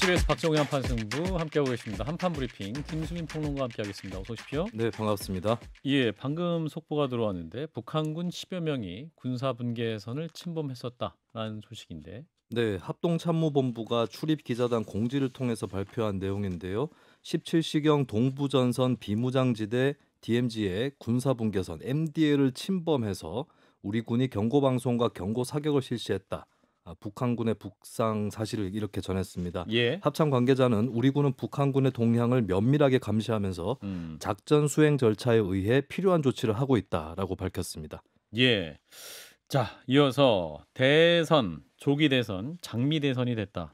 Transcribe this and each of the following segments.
CBS 박정우의 한판 승부 함께하고 계십니다. 한판 브리핑 김수민 평론가와 함께하겠습니다. 어서 오십시오. 네, 반갑습니다. 예, 방금 속보가 들어왔는데 북한군 10여 명이 군사 분계선을 침범했었다라는 소식인데. 네, 합동참모본부가 출입기자단 공지를 통해서 발표한 내용인데요. 17시경 동부전선 비무장지대 DMZ의 군사분계선 MDL을 침범해서 우리 군이 경고방송과 경고사격을 실시했다. 북한군의 북상 사실을 이렇게 전했습니다. 예. 합참 관계자는 우리 군은 북한군의 동향을 면밀하게 감시하면서 음. 작전 수행 절차에 의해 필요한 조치를 하고 있다라고 밝혔습니다. 예. 자, 이어서 대선, 조기 대선, 장미 대선이 됐다.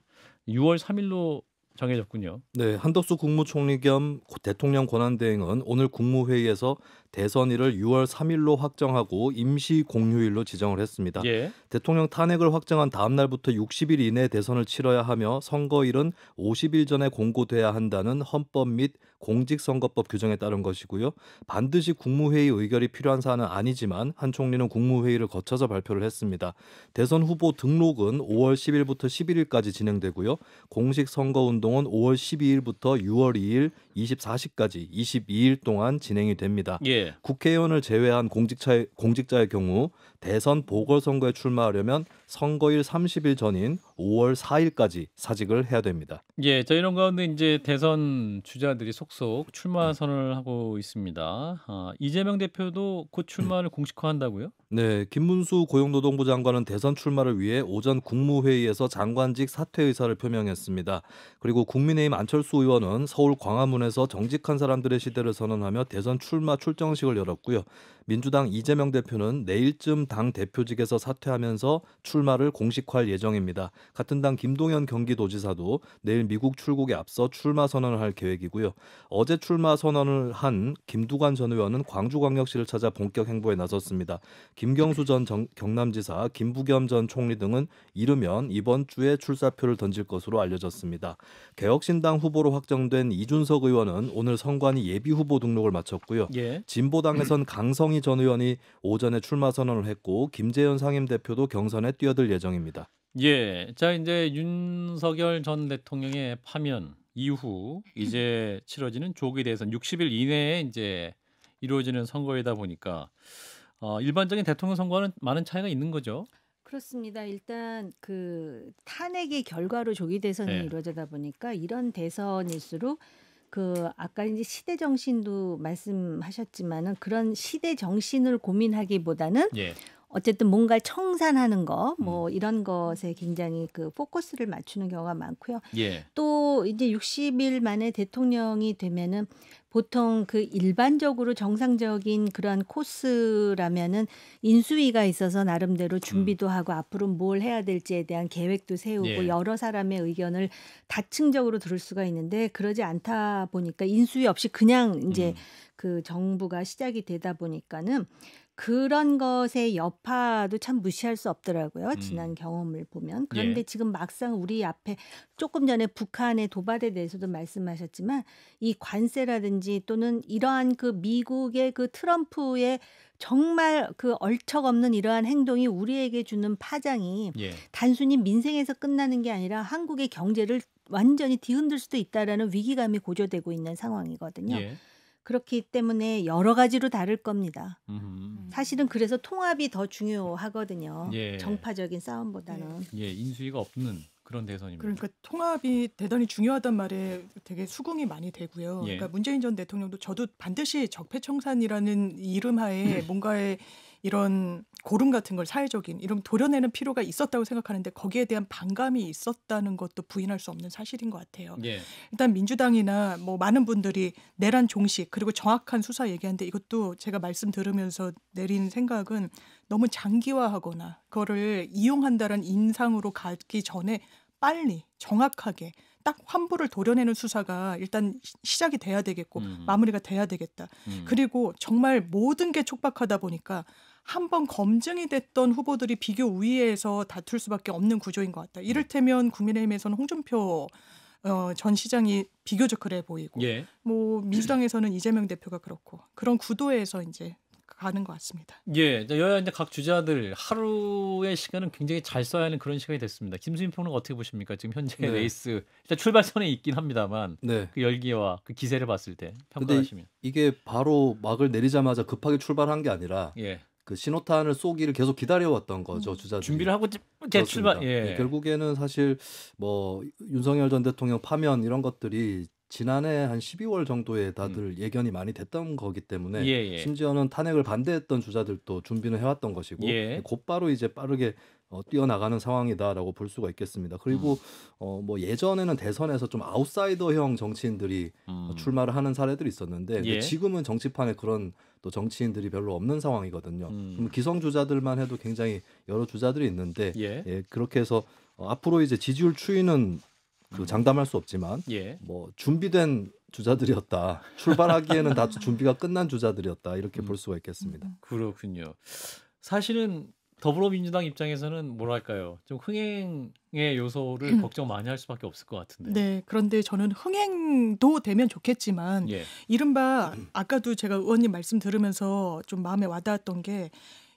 6월 3일로 정해졌군요. 네, 한덕수 국무총리 겸 대통령 권한대행은 오늘 국무회의에서 대선일을 6월 3일로 확정하고 임시 공휴일로 지정을 했습니다. 예. 대통령 탄핵을 확정한 다음 날부터 60일 이내에 대선을 치러야 하며 선거일은 50일 전에 공고돼야 한다는 헌법 및 공직선거법 규정에 따른 것이고요. 반드시 국무회의 의결이 필요한 사안은 아니지만 한 총리는 국무회의를 거쳐서 발표를 했습니다. 대선 후보 등록은 5월 10일부터 11일까지 진행되고요. 공식 선거운동은 5월 12일부터 6월 2일 24시까지 22일 동안 진행이 됩니다. 예. 국회의원을 제외한 공직자의 경우 대선 보궐선거에 출마하려면 선거일 30일 전인 5월 4일까지 사직을 해야 됩니다. 예, 자 이런 가운데 이제 대선 주자들이 속속 출마 선언을 하고 있습니다. 이재명 대표도 곧 출마를 공식화한다고요? 네, 김문수 고용노동부 장관은 대선 출마를 위해 오전 국무회의에서 장관직 사퇴 의사를 표명했습니다. 그리고 국민의힘 안철수 의원은 서울 광화문에서 정직한 사람들의 시대를 선언하며 대선 출마 출정식을 열었고요. 민주당 이재명 대표는 내일쯤 당 대표직에서 사퇴하면서 출마를 공식화할 예정입니다. 같은 당 김동연 경기도지사도 내일 미국 출국에 앞서 출마 선언을 할 계획이고요. 어제 출마 선언을 한 김두관 전 의원은 광주광역시를 찾아 본격 행보에 나섰습니다. 김경수 전 경남지사, 김부겸 전 총리 등은 이르면 이번 주에 출사표를 던질 것으로 알려졌습니다. 개혁신당 후보로 확정된 이준석 의원은 오늘 선관위 예비후보 등록을 마쳤고요. 예. 진보당에선 강성희 전 의원이 오전에 출마 선언을 했고 김재현 상임대표도 경선에 뛰어들 예정입니다. 예. 자, 이제 윤석열 전 대통령의 파면 이후 이제 치러지는 조기 대선 60일 이내에 이제 이루어지는 선거이다 보니까 일반적인 대통령 선거와는 많은 차이가 있는 거죠. 그렇습니다. 일단 그 탄핵의 결과로 조기 대선이 네. 이루어지다 보니까 이런 대선일수록 그 아까 이제 시대 정신도 말씀하셨지만은 그런 시대 정신을 고민하기보다는 예. 어쨌든 뭔가 청산하는 거 뭐 이런 것에 굉장히 그 포커스를 맞추는 경우가 많고요. 예. 또 이제 60일 만에 대통령이 되면은 보통 그 일반적으로 정상적인 그런 코스라면은 인수위가 있어서 나름대로 준비도 하고 앞으로 뭘 해야 될지에 대한 계획도 세우고 예. 여러 사람의 의견을 다층적으로 들을 수가 있는데 그러지 않다 보니까 인수위 없이 그냥 이제 그 정부가 시작이 되다 보니까는 그런 것의 여파도 참 무시할 수 없더라고요. 지난 경험을 보면. 그런데 예. 지금 막상 우리 앞에 조금 전에 북한의 도발에 대해서도 말씀하셨지만 이 관세라든지 또는 이러한 그 미국의 그 트럼프의 정말 그 얼척없는 이러한 행동이 우리에게 주는 파장이 예. 단순히 민생에서 끝나는 게 아니라 한국의 경제를 완전히 뒤흔들 수도 있다라는 위기감이 고조되고 있는 상황이거든요. 예. 그렇기 때문에 여러 가지로 다를 겁니다. 음흠. 사실은 그래서 통합이 더 중요하거든요. 예. 정파적인 싸움보다는. 예, 인수위가 없는 그런 대선입니다. 그러니까 통합이 대단히 중요하단 말에 되게 수긍이 많이 되고요. 예. 그러니까 문재인 전 대통령도 저도 반드시 적폐청산이라는 이름하에 뭔가의 이런 고름 같은 걸 사회적인 이런 도려내는 필요가 있었다고 생각하는데 거기에 대한 반감이 있었다는 것도 부인할 수 없는 사실인 것 같아요. 예. 일단 민주당이나 뭐 많은 분들이 내란 종식 그리고 정확한 수사 얘기하는데 이것도 제가 말씀 들으면서 내린 생각은 너무 장기화하거나 그거를 이용한다는 인상으로 가기 전에 빨리 정확하게 딱 환부를 도려내는 수사가 일단 시작이 돼야 되겠고 마무리가 돼야 되겠다. 그리고 정말 모든 게 촉박하다 보니까 한번 검증이 됐던 후보들이 비교 우위에서 다툴 수밖에 없는 구조인 것 같다. 이를테면 국민의힘에서는 홍준표 전 시장이 비교적 그래 보이고 예. 뭐 민주당에서는 이재명 대표가 그렇고 그런 구도에서 이제 가는 것 같습니다. 예, 여야 이제 각 주자들 하루의 시간은 굉장히 잘 써야 하는 그런 시간이 됐습니다. 김수민 평론가 어떻게 보십니까? 지금 현재 네. 레이스 일단 출발선에 있긴 합니다만 네. 그 열기와 그 기세를 봤을 때 근데 평가하시면 이게 바로 막을 내리자마자 급하게 출발한 게 아니라 예, 그 신호탄을 쏘기를 계속 기다려왔던 거죠, 주자들이. 준비를 하고 이제 그렇습니다. 출발. 예, 네, 결국에는 사실 뭐 윤석열 전 대통령 파면 이런 것들이 지난해 한 12월 정도에 다들 예견이 많이 됐던 거기 때문에 예, 예. 심지어는 탄핵을 반대했던 주자들도 준비는 해왔던 것이고 예. 곧바로 이제 빠르게 뛰어나가는 상황이다라고 볼 수가 있겠습니다. 그리고 뭐 예전에는 대선에서 좀 아웃사이더형 정치인들이 출마를 하는 사례들이 있었는데 근데 예. 지금은 정치판에 그런 또 정치인들이 별로 없는 상황이거든요. 그럼 기성 주자들만 해도 굉장히 여러 주자들이 있는데 예. 예, 그렇게 해서 앞으로 이제 지지율 추이는 그 장담할 수 없지만 예. 뭐 준비된 주자들이었다. 출발하기에는 다 준비가 끝난 주자들이었다. 이렇게 볼 수가 있겠습니다. 그렇군요. 사실은 더불어민주당 입장에서는 뭐랄까요, 좀 흥행의 요소를 걱정 많이 할 수밖에 없을 것 같은데. 네, 그런데 저는 흥행도 되면 좋겠지만 예. 이른바 아까도 제가 의원님 말씀 들으면서 좀 마음에 와닿았던 게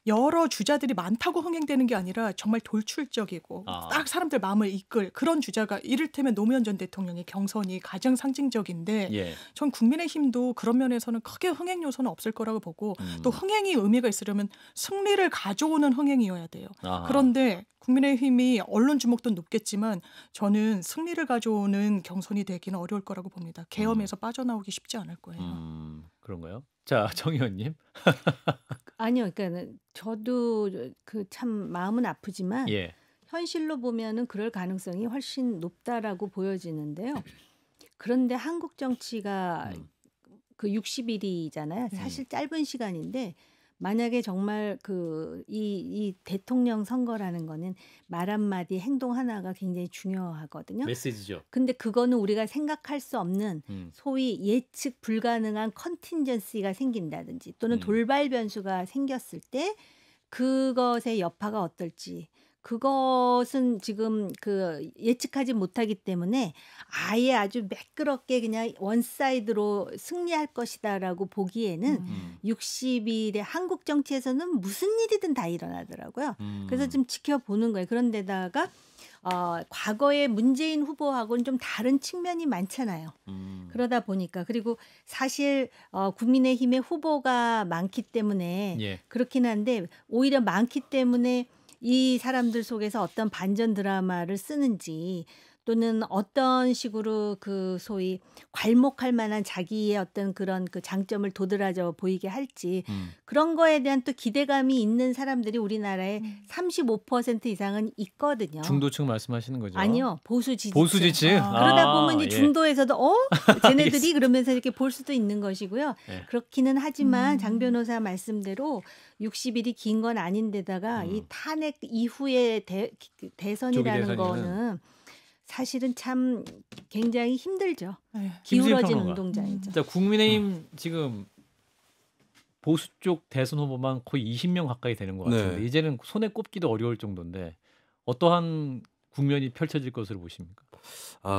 여러 주자들이 많다고 흥행되는 게 아니라 정말 돌출적이고 딱 사람들 마음을 이끌 그런 주자가 이를테면 노무현 전 대통령의 경선이 가장 상징적인데 예. 전 국민의힘도 그런 면에서는 크게 흥행 요소는 없을 거라고 보고 또 흥행이 의미가 있으려면 승리를 가져오는 흥행이어야 돼요. 아하. 그런데 국민의힘이 언론 주목도 높겠지만 저는 승리를 가져오는 경선이 되기는 어려울 거라고 봅니다. 계엄에서 빠져나오기 쉽지 않을 거예요. 그런가요? 자, 정 의원님. 아니요, 그러니까 저도 그 참 마음은 아프지만 예. 현실로 보면은 그럴 가능성이 훨씬 높다라고 보여지는데요. 그런데 한국 정치가 그 60일이잖아요. 사실 짧은 시간인데 만약에 정말 이 대통령 선거라는 거는 말 한마디 행동 하나가 굉장히 중요하거든요. 메시지죠. 근데 그거는 우리가 생각할 수 없는 소위 예측 불가능한 컨틴전시가 생긴다든지 또는 돌발 변수가 생겼을 때 그것의 여파가 어떨지 그것은 지금 예측하지 못하기 때문에 아예 아주 매끄럽게 그냥 원사이드로 승리할 것이다라고 보기에는 60일에 한국 정치에서는 무슨 일이든 다 일어나더라고요. 그래서 좀 지켜보는 거예요. 그런데다가 과거의 문재인 후보하고는 좀 다른 측면이 많잖아요. 그러다 보니까 그리고 사실 국민의힘의 후보가 많기 때문에 예. 그렇긴 한데 오히려 많기 때문에 이 사람들 속에서 어떤 반전 드라마를 쓰는지 또는 어떤 식으로 그 소위 괄목할 만한 자기의 어떤 그런 그 장점을 도드라져 보이게 할지 그런 거에 대한 또 기대감이 있는 사람들이 우리나라에 35% 이상은 있거든요. 중도층 말씀하시는 거죠? 아니요. 보수 지지층. 보수 지지층? 그러다 보면 이제 예. 중도에서도 쟤네들이 그러면서 이렇게 볼 수도 있는 것이고요. 예. 그렇기는 하지만 장 변호사 말씀대로 60일이 긴 건 아닌데다가 이 탄핵 이후의 대선이라는 조기 대선이면은 거는 사실은 참 굉장히 힘들죠. 네. 기울어진 김수민 운동장이죠. 자, 국민의힘 지금 보수 쪽 대선 후보만 거의 20명 가까이 되는 것 같은데 네. 이제는 손에 꼽기도 어려울 정도인데 어떠한 국면이 펼쳐질 것으로 보십니까?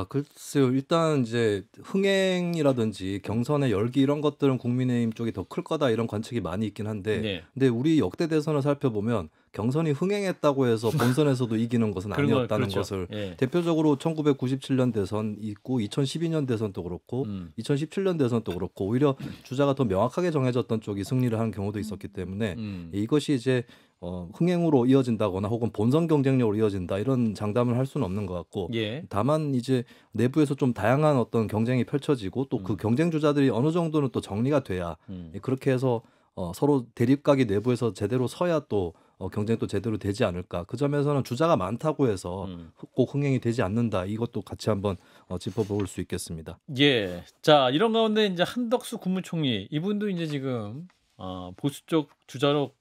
글쎄요. 일단 이제 흥행이라든지 경선의 열기 이런 것들은 국민의힘 쪽이 더 클 거다 이런 관측이 많이 있긴 한데 네. 근데 우리 역대 대선을 살펴보면 경선이 흥행했다고 해서 본선에서도 이기는 것은 그런 거, 아니었다는 그렇죠. 것을 예. 대표적으로 1997년 대선 있고 2012년 대선도 그렇고 2017년 대선도 그렇고 오히려 주자가 더 명확하게 정해졌던 쪽이 승리를 한 경우도 있었기 때문에 이것이 이제 흥행으로 이어진다거나 혹은 본선 경쟁력으로 이어진다 이런 장담을 할 수는 없는 것 같고 예. 다만 이제 내부에서 좀 다양한 어떤 경쟁이 펼쳐지고 또 그 경쟁 주자들이 어느 정도는 또 정리가 돼야 그렇게 해서 서로 대립각이 내부에서 제대로 서야 또 경쟁도 제대로 되지 않을까. 그 점에서는 주자가 많다고 해서 꼭 흥행이 되지 않는다. 이것도 같이 한번 짚어볼 수 있겠습니다. 예. 자, 이런 가운데 이제 한덕수 국무총리 이분도 이제 지금 보수 쪽 주자로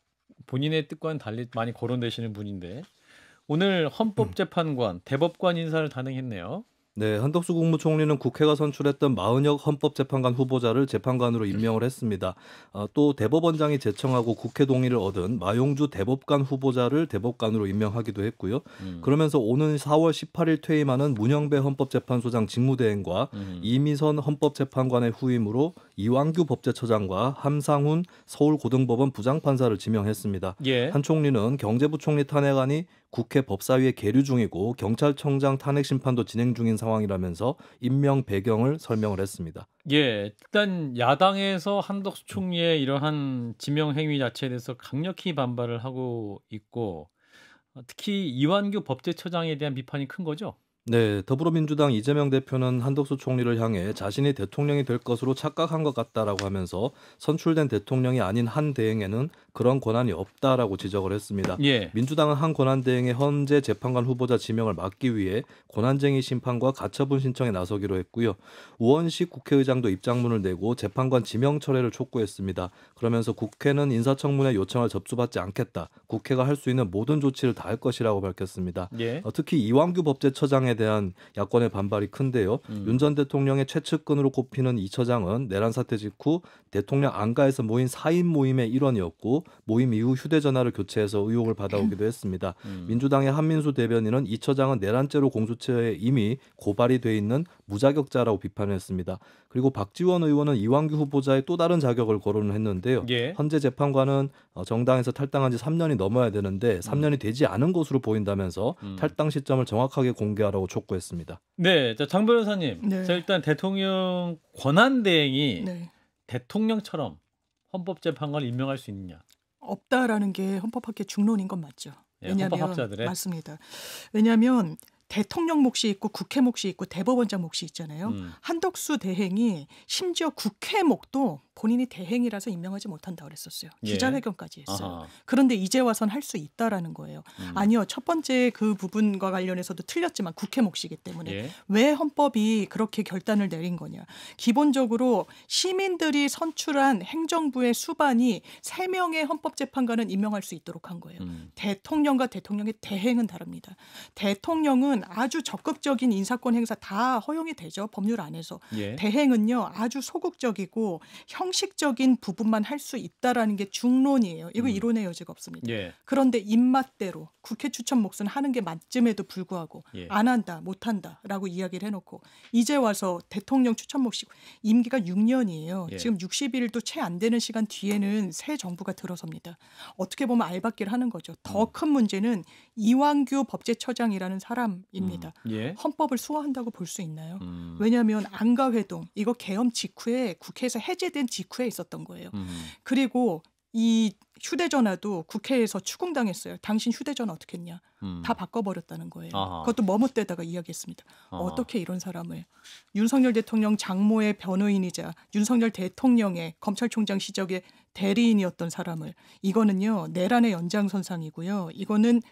본인의 뜻과는 달리 많이 거론되시는 분인데 오늘 헌법재판관, 대법관 인사를 단행했네요. 네, 한덕수 국무총리는 국회가 선출했던 마은혁 헌법재판관 후보자를 재판관으로 임명을 했습니다. 또 대법원장이 제청하고 국회 동의를 얻은 마용주 대법관 후보자를 대법관으로 임명하기도 했고요. 그러면서 오는 4월 18일 퇴임하는 문영배 헌법재판소장 직무대행과 이미선 헌법재판관의 후임으로 이완규 법제처장과 함상훈 서울고등법원 부장판사를 지명했습니다. 예. 한 총리는 경제부총리 탄핵안이 국회 법사위에 계류 중이고 경찰청장 탄핵 심판도 진행 중인 상황이라면서 임명 배경을 설명을 했습니다. 예, 일단 야당에서 한덕수 총리의 이러한 지명 행위 자체에 대해서 강력히 반발을 하고 있고 특히 이완규 법제처장에 대한 비판이 큰 거죠. 네, 더불어민주당 이재명 대표는 한덕수 총리를 향해 자신이 대통령이 될 것으로 착각한 것 같다라고 하면서 선출된 대통령이 아닌 한 대행에는 그런 권한이 없다라고 지적을 했습니다. 예. 민주당은 한 권한대행의 헌재 재판관 후보자 지명을 막기 위해 권한쟁의 심판과 가처분 신청에 나서기로 했고요. 우원식 국회의장도 입장문을 내고 재판관 지명 철회를 촉구했습니다. 그러면서 국회는 인사청문회 요청을 접수받지 않겠다. 국회가 할 수 있는 모든 조치를 다할 것이라고 밝혔습니다. 예. 특히 이완규 법제처장에 대한 야권의 반발이 큰데요. 윤 전 대통령의 최측근으로 꼽히는 이 처장은 내란 사태 직후 대통령 안가에서 모인 4인 모임의 일원이었고 모임 이후 휴대전화를 교체해서 의혹을 받아오기도 했습니다. 민주당의 한민수 대변인은 이 처장은 내란죄로 공수처에 이미 고발이 돼 있는 무자격자라고 비판했습니다. 그리고 박지원 의원은 이완규 후보자의 또 다른 자격을 거론을 했는데요. 예. 헌재 재판관은 정당에서 탈당한 지 3년이 넘어야 되는데 3년이 되지 않은 것으로 보인다면서 탈당 시점을 정확하게 공개하라고 촉구했습니다. 네, 자, 장 변호사님. 네. 자, 일단 대통령 권한대행이 네. 대통령처럼 헌법재판관을 임명할 수 있느냐? 없다라는 게 헌법학계 중론인 건 맞죠. 예, 왜냐하면 헌법학자들의? 맞습니다. 왜냐하면 대통령 몫이 있고 국회 몫이 있고 대법원장 몫이 있잖아요. 한덕수 대행이 심지어 국회 몫도 본인이 대행이라서 임명하지 못한다 그랬었어요. 예. 기자회견까지 했어요. 아하. 그런데 이제 와서는 할 수 있다라는 거예요. 아니요. 첫 번째 그 부분과 관련해서도 틀렸지만 국회 몫이기 때문에 예. 왜 헌법이 그렇게 결단을 내린 거냐. 기본적으로 시민들이 선출한 행정부의 수반이 3명의 헌법재판관은 임명할 수 있도록 한 거예요. 대통령과 대통령의 대행은 다릅니다. 대통령은 아주 적극적인 인사권 행사 다 허용이 되죠. 법률 안에서. 예. 대행은요. 아주 소극적이고 형식적인 부분만 할 수 있다라는 게 중론이에요. 이거 이론의 여지가 없습니다. 예. 그런데 입맛대로 국회 추천 몫은 하는 게 맞음에도 불구하고 예. 안 한다, 못 한다라고 이야기를 해놓고 이제 와서 대통령 추천 몫이 임기가 6년이에요. 예. 지금 60일도 채 안 되는 시간 뒤에는 새 정부가 들어섭니다. 어떻게 보면 알박기를 하는 거죠. 더 큰 문제는 이완규 법제처장이라는 사람입니다. 예. 헌법을 수호한다고 볼 수 있나요? 왜냐하면 안가회동 이거 계엄 직후에 국회에서 해제된 직후에 있었던 거예요. 그리고 이 휴대전화도 국회에서 추궁당했어요. 당신 휴대전화 어떻게 했냐? 다 바꿔버렸다는 거예요. 아하. 그것도 머뭇대다가 이야기했습니다. 아하. 어떻게 이런 사람을 윤석열 대통령 장모의 변호인이자 윤석열 대통령의 검찰총장 시절의 대리인이었던 사람을 이거는요. 내란의 연장선상이고요. 이거는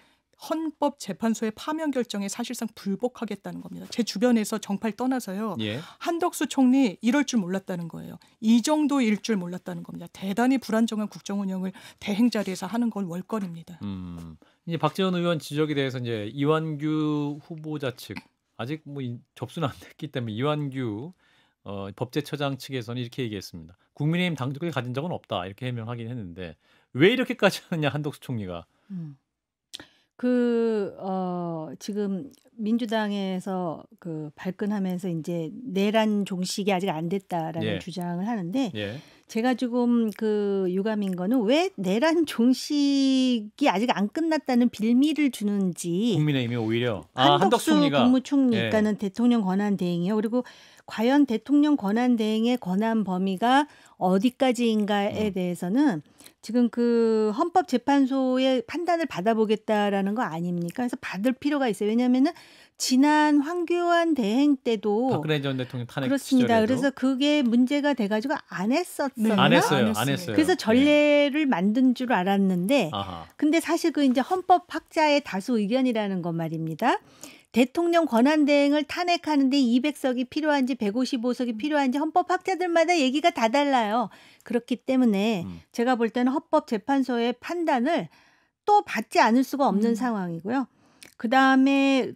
헌법재판소의 파면 결정에 사실상 불복하겠다는 겁니다. 제 주변에서 정파를 떠나서요. 예. 한덕수 총리 이럴 줄 몰랐다는 거예요. 이 정도일 줄 몰랐다는 겁니다. 대단히 불안정한 국정 운영을 대행 자리에서 하는 건 월권입니다. 이제 박지원 의원 지적에 대해서 이제 이완규 후보자 측 아직 뭐 접수는 안 됐기 때문에 이완규 법제처장 측에서는 이렇게 얘기했습니다. 국민의힘 당적을 가진 적은 없다 이렇게 해명하긴 했는데 왜 이렇게까지 하느냐 한덕수 총리가. 지금 민주당에서 발끈하면서 이제 내란 종식이 아직 안 됐다라는 예. 주장을 하는데 예. 제가 조금 유감인 거는 왜 내란 종식이 아직 안 끝났다는 빌미를 주는지 국민의힘이 오히려 한덕수 한덕수 총리가 국무총리, 예. 그러니까는 대통령 권한 대행이요. 그리고 과연 대통령 권한 대행의 권한 범위가 어디까지인가에 대해서는 지금 헌법재판소의 판단을 받아보겠다라는 거 아닙니까? 그래서 받을 필요가 있어요. 왜냐하면은 지난 황교안 대행 때도 박근혜 전 대통령 탄핵 그렇습니다. 시절에도 그래서 그게 문제가 돼가지고 안 했었나? 네, 안 했어요. 안 안 했습니다. 했어요. 그래서 전례를 만든 줄 알았는데, 아하. 근데 사실 이제 헌법학자의 다수 의견이라는 것 말입니다. 대통령 권한대행을 탄핵하는데 200석이 필요한지 155석이 필요한지 헌법학자들마다 얘기가 다 달라요. 그렇기 때문에 제가 볼 때는 헌법재판소의 판단을 또 받지 않을 수가 없는 상황이고요. 그다음에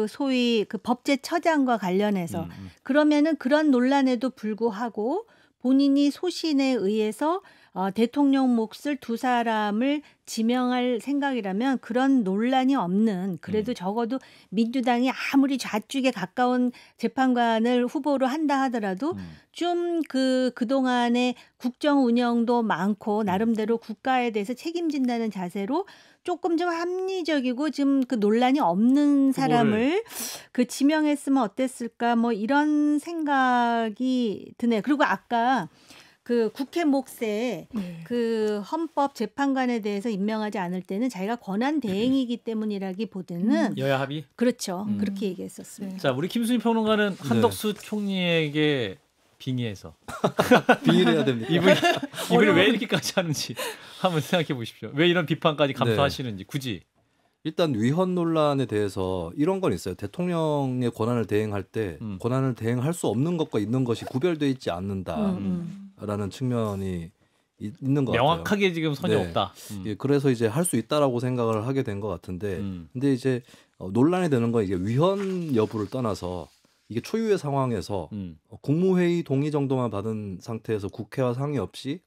소위 법제처장과 관련해서 그러면은 그런 논란에도 불구하고 본인이 소신에 의해서 대통령 몫을 두 사람을 지명할 생각이라면 그런 논란이 없는 그래도 적어도 민주당이 아무리 좌측에 가까운 재판관을 후보로 한다 하더라도 좀 그동안의 국정 운영도 많고 나름대로 국가에 대해서 책임진다는 자세로 조금 좀 합리적이고 지금 그 논란이 없는 사람을 그 지명했으면 어땠을까 뭐 이런 생각이 드네요. 그리고 아까 그 국회 몫에 그 헌법 재판관에 대해서 임명하지 않을 때는 자기가 권한 대행이기 때문이라기보다는 여야 합의. 그렇죠. 그렇게 얘기했었습니다. 자, 우리 김수민 평론가는 한덕수 총리에게 빙의해서 비일해야 됩니까? 이분이 왜 이렇게까지 하는지 한번 생각해 보십시오. 왜 이런 비판까지 감수하시는지 굳이. 일단 위헌 논란에 대해서 이런 건 있어요. 대통령의 권한을 대행할 때 권한을 대행할 수 없는 것과 있는 것이 구별되어 있지 않는다라는 측면이 있는 것 같아요. 명확하게 지금 선이 없다. 예, 그래서 이제 할 수 있다라고 생각을 하게 된 것 같은데, 근데 이제 논란이 되는 건 이게 위헌 여부를 떠나서 이게 초유의 상황에서 국무회의 동의 정도만 받은 상태에서 국회와 상의 없이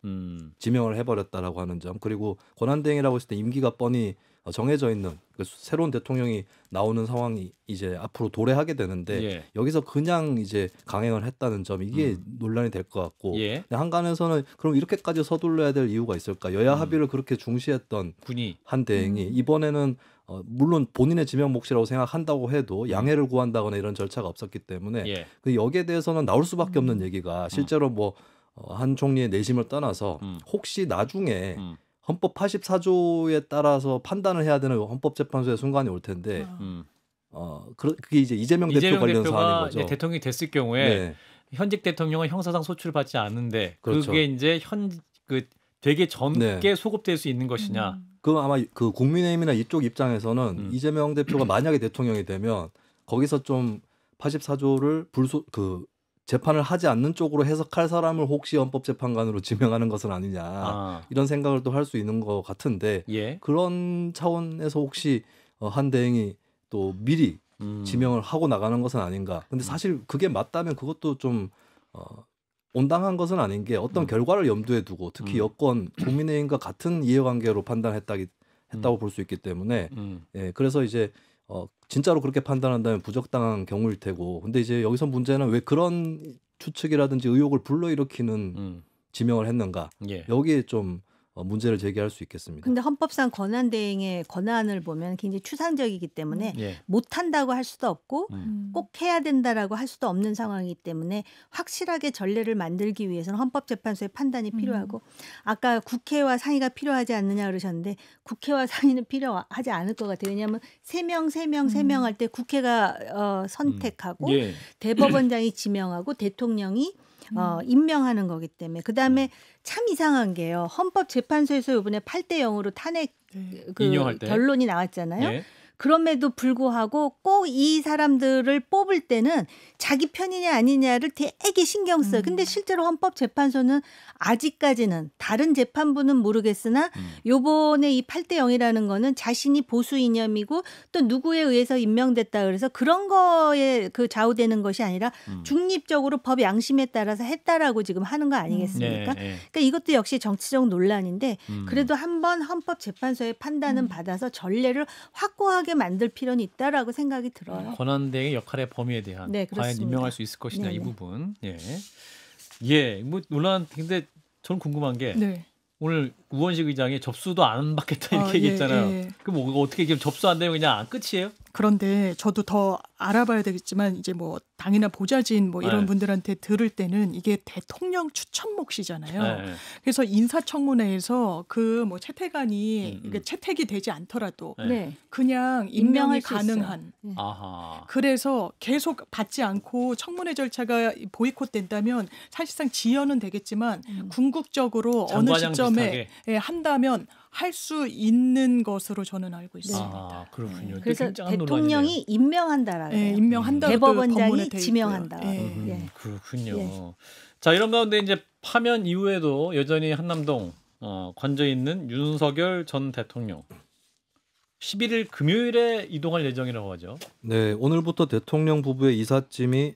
지명을 해버렸다라고 하는 점, 그리고 권한대행이라고 했을 때 임기가 뻔히 정해져 있는 새로운 대통령이 나오는 상황이 이제 앞으로 도래하게 되는데 여기서 그냥 이제 강행을 했다는 점, 이게 논란이 될 것 같고, 한간에서는 그럼 이렇게까지 서둘러야 될 이유가 있을까? 여야 합의를 그렇게 중시했던 군이 한 대행이 이번에는 물론 본인의 지명 몫이라고 생각한다고 해도 양해를 구한다거나 이런 절차가 없었기 때문에 그 여기에 대해서는 나올 수밖에 없는 얘기가, 실제로 뭐 한 총리의 내심을 떠나서 혹시 나중에 헌법 84조에 따라서 판단을 해야 되는 헌법재판소의 순간이 올 텐데 그게 이제 이재명 대표 관련 사안인 거죠. 이제 대통령이 됐을 경우에 현직 대통령은 형사상 소출을 받지 않는데 그게 이제 되게 젊게 소급될 수 있는 것이냐. 그 아마 그 국민의힘이나 이쪽 입장에서는 이재명 대표가 만약에 대통령이 되면 거기서 좀 84조를 재판을 하지 않는 쪽으로 해석할 사람을 혹시 헌법재판관으로 지명하는 것은 아니냐, 이런 생각을 또 할 수 있는 것 같은데, 그런 차원에서 혹시 한 대행이 또 미리 지명을 하고 나가는 것은 아닌가. 근데 사실 그게 맞다면 그것도 좀 온당한 것은 아닌 게, 어떤 결과를 염두에 두고 특히 여권 국민의힘과 같은 이해관계로 판단했다고 볼 수 있기 때문에 그래서 이제 진짜로 그렇게 판단한다면 부적당한 경우일 테고, 근데 이제 여기서 문제는 왜 그런 추측이라든지 의혹을 불러일으키는 지명을 했는가, 여기에 좀 문제를 제기할 수 있겠습니다. 근데 헌법상 권한 대행의 권한을 보면 굉장히 추상적이기 때문에 못한다고 할 수도 없고 꼭 해야 된다라고 할 수도 없는 상황이기 때문에 확실하게 전례를 만들기 위해서는 헌법재판소의 판단이 필요하고, 아까 국회와 상의가 필요하지 않느냐 그러셨는데 국회와 상의는 필요하지 않을 것 같아요. 왜냐하면 3명 할 때 국회가 선택하고 대법원장이 지명하고 대통령이 임명하는 거기 때문에. 그다음에 참 이상한 게요. 헌법재판소에서 이번에 8대 0으로 탄핵 인용할 때 결론이 나왔잖아요. 그럼에도 불구하고 꼭 이 사람들을 뽑을 때는 자기 편이냐 아니냐를 되게 신경 써요. 근데 실제로 헌법재판소는 아직까지는, 다른 재판부는 모르겠으나 요번에 이 8대 0이라는 거는 자신이 보수 이념이고 또 누구에 의해서 임명됐다 그래서 그런 거에 좌우되는 것이 아니라 중립적으로 법 양심에 따라서 했다라고 지금 하는 거 아니겠습니까? 그러니까 이것도 역시 정치적 논란인데, 그래도 한번 헌법재판소의 판단은 받아서 전례를 확고하게 만들 필요는 있다라고 생각이 들어요. 권한대행의 역할의 범위에 대한 과연 임명할 수 있을 것이냐, 이 부분. 뭐 논란. 근데 저는 궁금한 게 오늘 우원식 의장이 접수도 안 받겠다 이렇게 얘기했잖아요. 그럼 어떻게 지금 접수 안 되면 그냥 끝이에요? 그런데 저도 더 알아봐야 되겠지만 이제 뭐 당이나 보좌진 뭐 이런 분들한테 들을 때는 이게 대통령 추천 몫이잖아요. 그래서 인사청문회에서 그 뭐 채택안이 채택이 되지 않더라도 그냥 임명이 가능한. 그래서 계속 받지 않고 청문회 절차가 보이콧된다면 사실상 지연은 되겠지만 궁극적으로 어느 시점에 한다면 할 수 있는 것으로 저는 알고 있습니다. 그렇군요. 그래서 대통령이 임명한다라고. 임명한다. 대법원장이 지명한다. 그렇군요. 자, 이런 가운데 이제 파면 이후에도 여전히 한남동 관저 있는 윤석열 전 대통령. 11일 금요일에 이동할 예정이라고 하죠. 네, 오늘부터 전 대통령 부부의 이삿짐이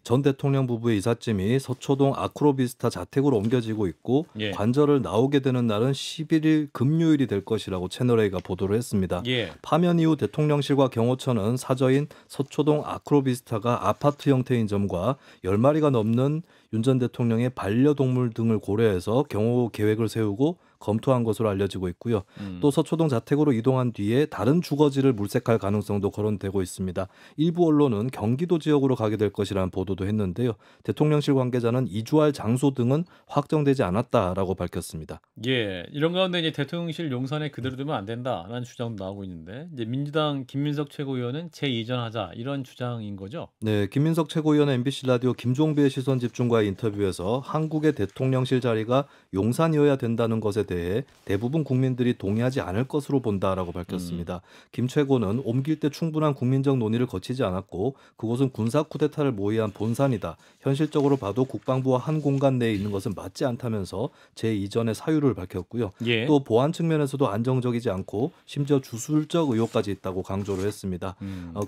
서초동 아크로비스타 자택으로 옮겨지고 있고 예. 관절을 나오게 되는 날은 11일 금요일이 될 것이라고 채널A가 보도를 했습니다. 예. 파면 이후 대통령실과 경호처는 사저인 서초동 아크로비스타가 아파트 형태인 점과 10마리가 넘는 윤 전 대통령의 반려동물 등을 고려해서 경호 계획을 세우고 검토한 것으로 알려지고 있고요. 또 서초동 자택으로 이동한 뒤에 다른 주거지를 물색할 가능성도 거론되고 있습니다. 일부 언론은 경기도 지역으로 가게 될 것이라는 보도도 했는데요. 대통령실 관계자는 이주할 장소 등은 확정되지 않았다라고 밝혔습니다. 예, 이런 가운데 이제 대통령실 용산에 그대로 두면 안 된다라는 주장도 나오고 있는데 이제 민주당 김민석 최고위원은 재이전하자 이런 주장인 거죠. 네, 김민석 최고위원은 MBC 라디오 김종배의 시선 집중과의 인터뷰에서 한국의 대통령실 자리가 용산이어야 된다는 것에 대해 대부분 국민들이 동의하지 않을 것으로 본다라고 밝혔습니다. 김 최고는 옮길 때 충분한 국민적 논의를 거치지 않았고 그곳은 군사 쿠데타를 모의한 본산이다. 현실적으로 봐도 국방부와 한 공간 내에 있는 것은 맞지 않다면서 재이전의 사유를 밝혔고요. 예. 또 보안 측면에서도 안정적이지 않고 심지어 주술적 의혹까지 있다고 강조를 했습니다.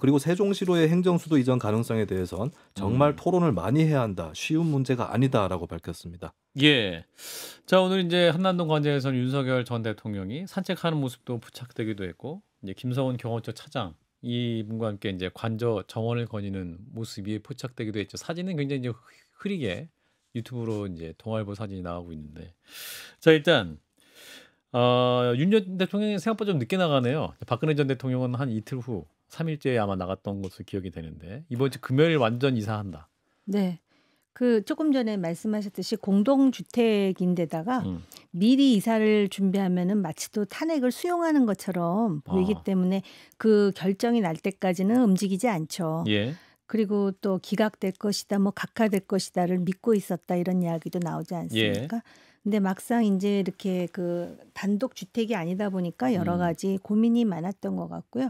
그리고 세종시로의 행정수도 이전 가능성에 대해선 정말 토론을 많이 해야 한다. 쉬운 문제가 아니다라고 밝혔습니다. 예. 자, 오늘 이제 한남동 관제에서는 윤석열 전 대통령이 산책하는 모습도 포착되기도 했고, 이제 김성훈 경호처 차장 이분과 함께 이제 관저 정원을 거니는 모습이 포착되기도 했죠. 사진은 굉장히 이제 흐리게 유튜브로 이제 동아일보 사진이 나오고 있는데, 자 일단 윤 전 대통령이 생각보다 좀 늦게 나가네요. 박근혜 전 대통령은 한 이틀 후 3일째에 아마 나갔던 것으로 기억이 되는데 이번 주 금요일 완전 이사한다. 네. 그 조금 전에 말씀하셨듯이 공동주택인데다가 음. 미리 이사를 준비하면은 마치 또 탄핵을 수용하는 것처럼 보이기 아. 때문에 그 결정이 날 때까지는 움직이지 않죠. 예. 그리고 또 기각될 것이다, 뭐 각하될 것이다를 믿고 있었다 이런 이야기도 나오지 않습니까? 근데 막상 이제 이렇게 그 단독 주택이 아니다 보니까 여러 가지 고민이 많았던 것 같고요.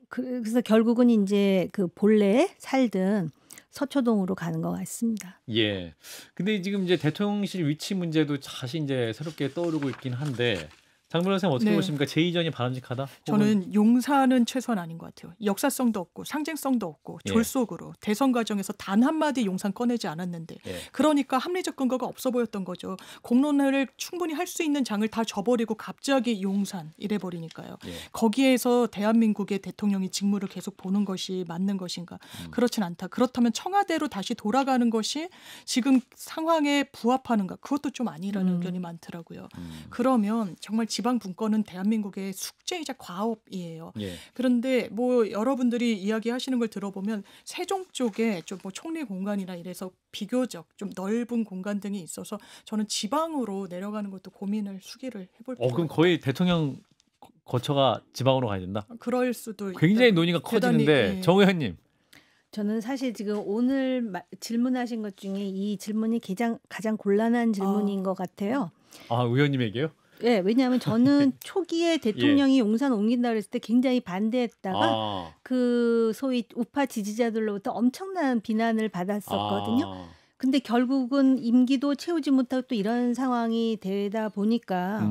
그래서 결국은 이제 그 본래에 살던 서초동으로 가는 것 같습니다. 예. 근데 지금 이제 대통령실 위치 문제도 다시 이제 새롭게 떠오르고 있긴 한데 장 변호사님 어떻게 네. 보십니까? 재이전이 바람직하다? 혹은 저는 용산은 최선 아닌 것 같아요. 역사성도 없고 상징성도 없고 예. 졸속으로 대선 과정에서 단 한마디 용산 꺼내지 않았는데 예. 그러니까 합리적 근거가 없어 보였던 거죠. 공론을 충분히 할 수 있는 장을 다 져버리고 갑자기 용산 이래버리니까요. 예. 거기에서 대한민국의 대통령이 직무를 계속 보는 것이 맞는 것인가? 그렇진 않다. 그렇다면 청와대로 다시 돌아가는 것이 지금 상황에 부합하는가? 그것도 좀 아니라는 의견이 많더라고요. 그러면 정말 지방 분권은 대한민국의 숙제이자 과업이에요. 예. 그런데 뭐 여러분들이 이야기하시는 걸 들어보면 세종 쪽에 좀 뭐 총리 공간이나 이래서 비교적 좀 넓은 공간 등이 있어서 저는 지방으로 내려가는 것도 고민을 수기를 해볼 필요가 그럼 있다. 거의 대통령 거처가 지방으로 가야 된다? 그럴 수도 있다. 굉장히 논의가 대단히, 커지는데 예. 정 의원님. 저는 사실 지금 오늘 질문하신 것 중에 이 질문이 가장 곤란한 질문인 것 같아요. 아, 의원님에게요? 예, 왜냐하면 저는 초기에 대통령이 용산 옮긴다 그랬을 때 굉장히 반대했다가 아. 그 소위 우파 지지자들로부터 엄청난 비난을 받았었거든요. 아. 근데 결국은 임기도 채우지 못하고 또 이런 상황이 되다 보니까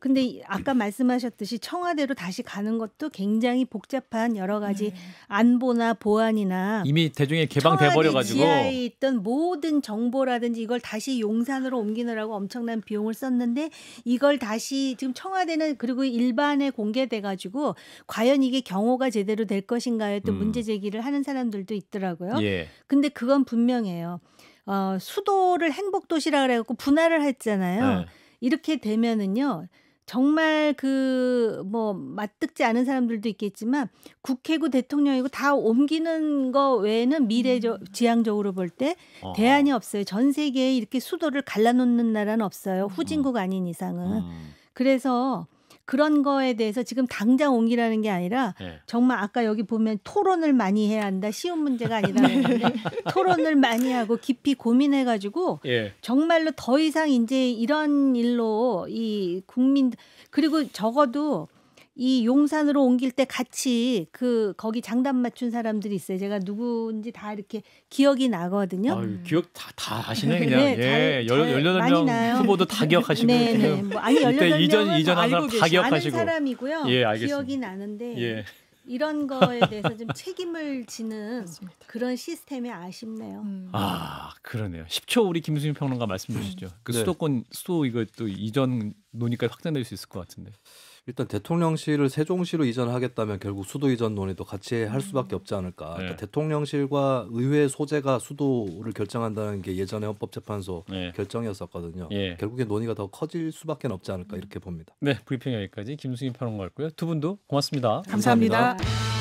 근데 아까 말씀하셨듯이 청와대로 다시 가는 것도 굉장히 복잡한 여러 가지 안보나 보안이나 이미 대중에 개방돼 버려 청와대 가지고 지하에 있던 모든 정보라든지 이걸 다시 용산으로 옮기느라고 엄청난 비용을 썼는데 이걸 다시 지금 청와대는 그리고 일반에 공개돼 가지고 과연 이게 경호가 제대로 될 것인가에 또 문제 제기를 하는 사람들도 있더라고요. 예. 근데 그건 분명해요. 수도를 행복도시라 그래갖고 분할을 했잖아요. 네. 이렇게 되면은요. 정말 그 뭐 맞듣지 않은 사람들도 있겠지만 국회고 대통령이고 다 옮기는 거 외에는 지향적으로 볼 때 대안이 없어요. 전 세계에 이렇게 수도를 갈라놓는 나라는 없어요. 후진국 아닌 이상은. 그래서 그런 거에 대해서 지금 당장 옮기라는 게 아니라 예. 정말 아까 여기 보면 토론을 많이 해야 한다. 쉬운 문제가 아니라는 건데 토론을 많이 하고 깊이 고민해가지고 예. 정말로 더 이상 이제 이런 일로 이 국민 그리고 적어도 이 용산으로 옮길 때 같이 거기 장단 맞춘 사람들이 있어요. 제가 누구인지 다 이렇게 기억이 나거든요. 아유, 기억 다 하시네 그냥. 네, 예, 잘 많이 18명 나요. 후보도 다 기억하시고 네, 네. 지금 뭐 아니 이때 18명은 이전한 사람 다 아는 기억하시고. 사람이고요. 예, 알겠습니다. 기억이 나는데 예. 이런 거에 대해서 좀 책임을 지는 맞습니다. 그런 시스템이 아쉽네요. 아, 그러네요. 10초 우리 김수민 평론가 말씀 주시죠. 그 네. 수도 이거 또 이전 논의까지 확장될 수 있을 것 같은데. 일단 대통령실을 세종시로 이전하겠다면 결국 수도 이전 논의도 같이 할 수밖에 없지 않을까. 네. 그러니까 대통령실과 의회 소재가 수도를 결정한다는 게 예전에 헌법재판소 네. 결정이었었거든요. 예. 결국에 논의가 더 커질 수밖에 없지 않을까 이렇게 봅니다. 네, 브리핑 여기까지 김수민 평론가였고요. 두 분도 고맙습니다. 감사합니다. 아,